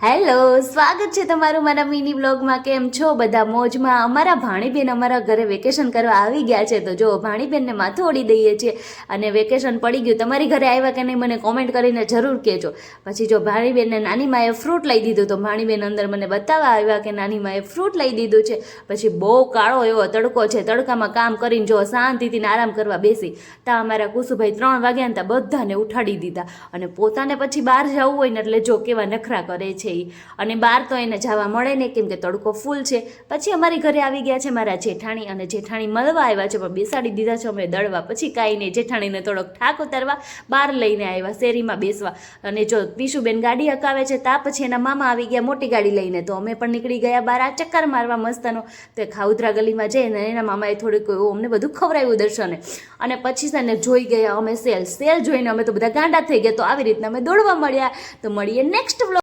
Hello, સ્વાગત છે તમારું મારા મિની બ્લોગમાં. કેમ છો બધા? મોજમાં. અમારા ભાણીબેન અમારા ઘરે વેકેશન કરવા આવી ગયા છે. તો જો ભાણીબેનને માથું ઓળી દઈએ છીએ અને વેકેશન પડી ગયું. તમારી ઘરે આવ્યા કે નહીં મને કોમેન્ટ કરીને જરૂર કહેજો. પછી જો ભાણીબેનને નાની માએ ફ્રૂટ લઈ દીધું તો ભાણીબેન અંદર મને બતાવવા આવ્યા કે નાની માએ ફ્રૂટ લઈ દીધું છે. પછી બહુ કાળો એવો તડકો છે, તડકામાં કામ કરીને જો શાંતિથી આરામ કરવા બેસી તા અમારા કુસુભાઈ 3 વાગ્યા ને ત્યાં બધાને ઉઠાડી દીધા. અને પોતાને પછી બહાર જવું હોય ને એટલે જો કેવા નખરા કરે છે. અને બહાર તો એને જવા મળે નહીં કેમ કે તડકો ફૂલ છે. પછી અમારી ઘરે આવી ગયા છે મારા જેઠાણી, અને જેઠાણી મળવા આવ્યા છે પણ બેસાડી દીધા છે અમે દળવા. પછી કાંઈ નહીં, જેઠાણીને થોડોક ઠાક ઉતારવા બહાર લઈને આવ્યા શેરીમાં બેસવા. અને જો પીશુબેન ગાડી હકાવે છે તા પછી એના મામા આવી ગયા મોટી ગાડી લઈને, તો અમે પણ નીકળી ગયા બહાર આ ચક્કર મારવા મસ્તનો. તો ખાઉધરા ગલીમાં જઈને એના મામાએ થોડુંક અમને બધું ખવડાવ્યું દર્શને. અને પછી છે ને જોઈ ગયા અમે સેલ જોઈને અમે તો બધા ગાંડા થઈ ગયા. તો આવી રીતના અમે દોડવા મળ્યા. તો મળીએ નેક્સ્ટ વ્લોગ.